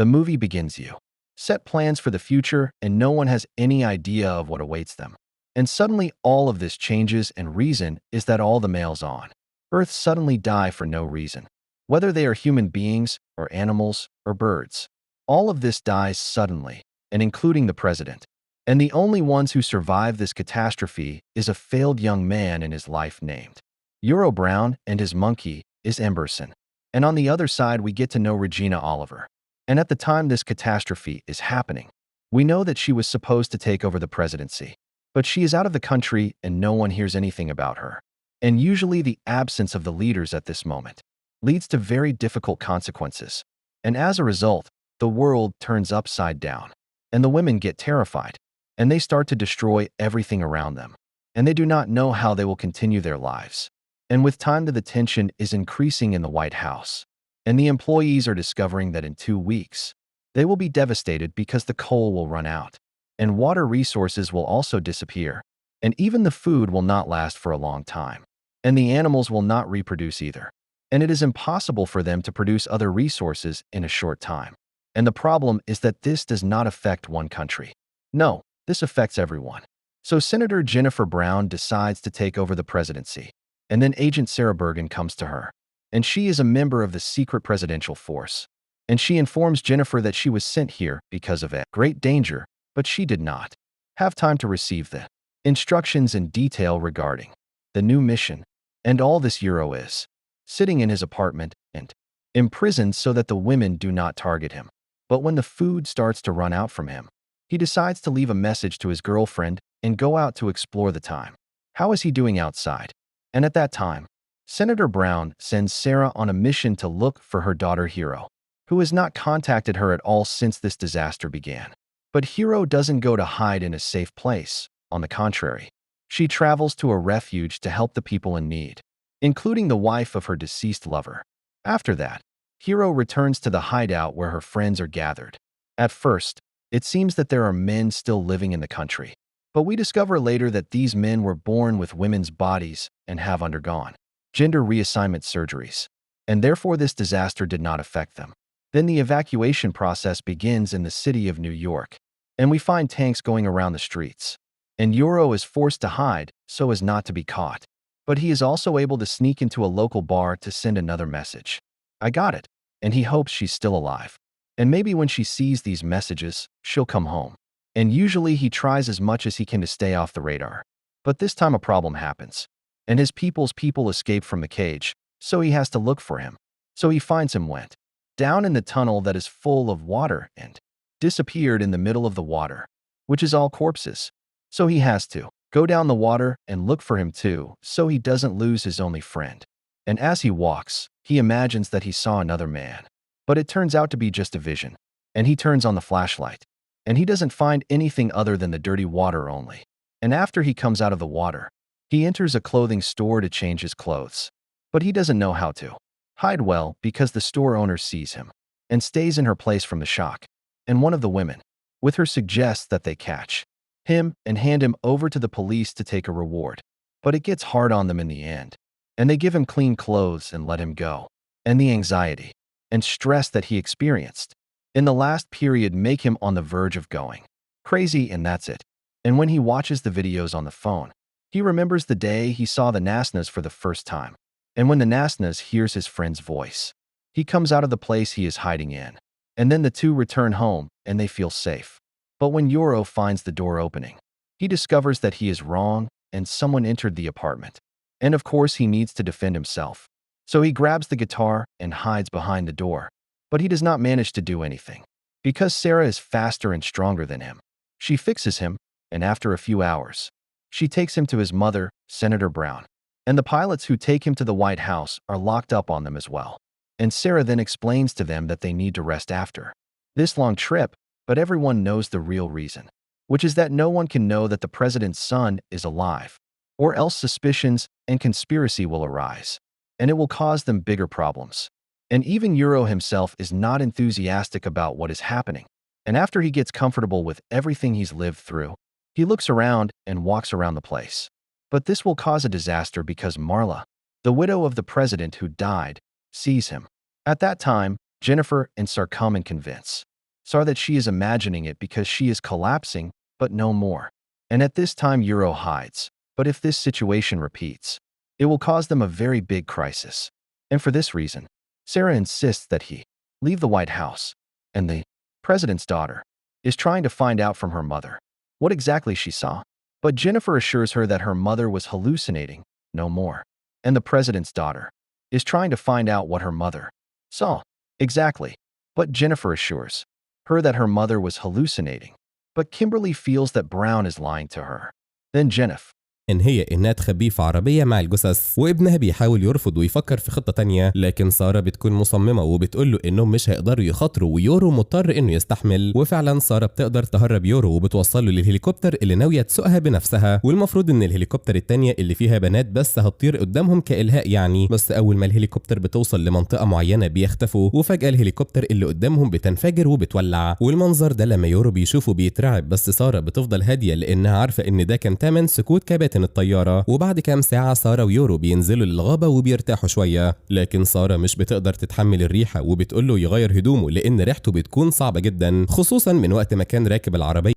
The movie begins you. Set plans for the future and no one has any idea of what awaits them. And suddenly all of this changes and reason is that all the males on Earth suddenly die for no reason. Whether they are human beings or animals or birds. All of this dies suddenly, and including the president. And the only ones who survive this catastrophe is a failed young man in his life named Euro Brown, and his monkey is Emberson. And on the other side we get to know Regina Oliver. And at the time this catastrophe is happening, we know that she was supposed to take over the presidency. But she is out of the country and no one hears anything about her. And usually the absence of the leaders at this moment leads to very difficult consequences. And as a result, the world turns upside down. And the women get terrified. And they start to destroy everything around them. And they do not know how they will continue their lives. And with time the tension is increasing in the White House. And the employees are discovering that in 2 weeks, they will be devastated because the coal will run out. And water resources will also disappear. And even the food will not last for a long time. And the animals will not reproduce either. And it is impossible for them to produce other resources in a short time. And the problem is that this does not affect one country. No, this affects everyone. So Senator Jennifer Brown decides to take over the presidency. And then Agent Sarah Bergen comes to her. And she is a member of the secret presidential force. And she informs Jennifer that she was sent here because of a great danger, but she did not have time to receive the instructions in detail regarding the new mission. And all this Euro is sitting in his apartment and imprisoned so that the women do not target him. But when the food starts to run out from him, he decides to leave a message to his girlfriend and go out to explore the time. How is he doing outside? And at that time, Senator Brown sends Sarah on a mission to look for her daughter Hero, who has not contacted her at all since this disaster began. But Hero doesn't go to hide in a safe place. On the contrary, she travels to a refuge to help the people in need, including the wife of her deceased lover. After that, Hero returns to the hideout where her friends are gathered. At first, it seems that there are men still living in the country. But we discover later that these men were born with women's bodies and have undergone gender reassignment surgeries. And therefore this disaster did not affect them. Then the evacuation process begins in the city of New York. And we find tanks going around the streets. And Euro is forced to hide so as not to be caught. But he is also able to sneak into a local bar to send another message. I got it. And he hopes she's still alive. And maybe when she sees these messages, she'll come home. And usually he tries as much as he can to stay off the radar. But this time a problem happens. And his people's people escape from the cage, so he has to look for him. So he finds him went down in the tunnel that is full of water and disappeared in the middle of the water, which is all corpses. So he has to go down the water and look for him too, so he doesn't lose his only friend. And as he walks, he imagines that he saw another man. But it turns out to be just a vision. And he turns on the flashlight. And he doesn't find anything other than the dirty water only. And after he comes out of the water, he enters a clothing store to change his clothes. But he doesn't know how to hide well because the store owner sees him and stays in her place from the shock. And one of the women, with her, suggests that they catch him and hand him over to the police to take a reward. But it gets hard on them in the end. And they give him clean clothes and let him go. And the anxiety and stress that he experienced in the last period make him on the verge of going crazy, and that's it. And when he watches the videos on the phone, he remembers the day he saw the Nasnas for the first time. And when the Nasnas hears his friend's voice, he comes out of the place he is hiding in. And then the two return home and they feel safe. But when Euro finds the door opening, he discovers that he is wrong and someone entered the apartment. And of course he needs to defend himself. So he grabs the guitar and hides behind the door. But he does not manage to do anything. Because Sarah is faster and stronger than him. She fixes him, and after a few hours, she takes him to his mother, Senator Brown. And the pilots who take him to the White House are locked up on them as well. And Sarah then explains to them that they need to rest after this long trip, but everyone knows the real reason, which is that no one can know that the president's son is alive, or else suspicions and conspiracy will arise, and it will cause them bigger problems. And even Euro himself is not enthusiastic about what is happening. And after he gets comfortable with everything he's lived through, he looks around and walks around the place. But this will cause a disaster because Marla, the widow of the president who died, sees him. At that time, Jennifer and Sar come and convince saw that she is imagining it because she is collapsing, but no more. And at this time Euro hides. But if this situation repeats, it will cause them a very big crisis. And for this reason, Sarah insists that he leave the White House. And the president's daughter is trying to find out from her mother what exactly she saw. But Jennifer assures her that her mother was hallucinating, no more. And the president's daughter is trying to find out what her mother saw exactly. But Jennifer assures her that her mother was hallucinating. But Kimberly feels that Brown is lying to her. Then Jennifer إن هي إنها تخبيه في عربية مع الجثث، وابنها بيحاول يرفض ويفكر في خطة تانية، لكن سارة بتكون مصممة وبتقول له إنهم مش هيقدروا يخاطروا ويورو مضطر إنه يستحمل. وفعلا سارة بتقدر تهرب يورو وبتوصله للهليكوبتر اللي ناوية تسوقها بنفسها، والمفروض إن الهليكوبتر التانية اللي فيها بنات بس هتطير قدامهم كإلهاء يعني. بس أول ما الهليكوبتر بتوصل لمنطقة معينة بيختفوا، وفجأة الهليكوبتر اللي قدامهم بتنفجر وبتولع. والمنظر ده لما يورو بيشوفه بيترعب، بس سارة بتفضل هادية لأنها عارفة إن ده كان تمن سكوت كباتن الطيارة. وبعد كام ساعة سارة ويورو بينزلوا للغابة وبيرتاحوا شوية، لكن سارة مش بتقدر تتحمل الريحة وبتقوله يغير هدومه لأن ريحته بتكون صعبة جدا، خصوصا من وقت ما كان راكب العربية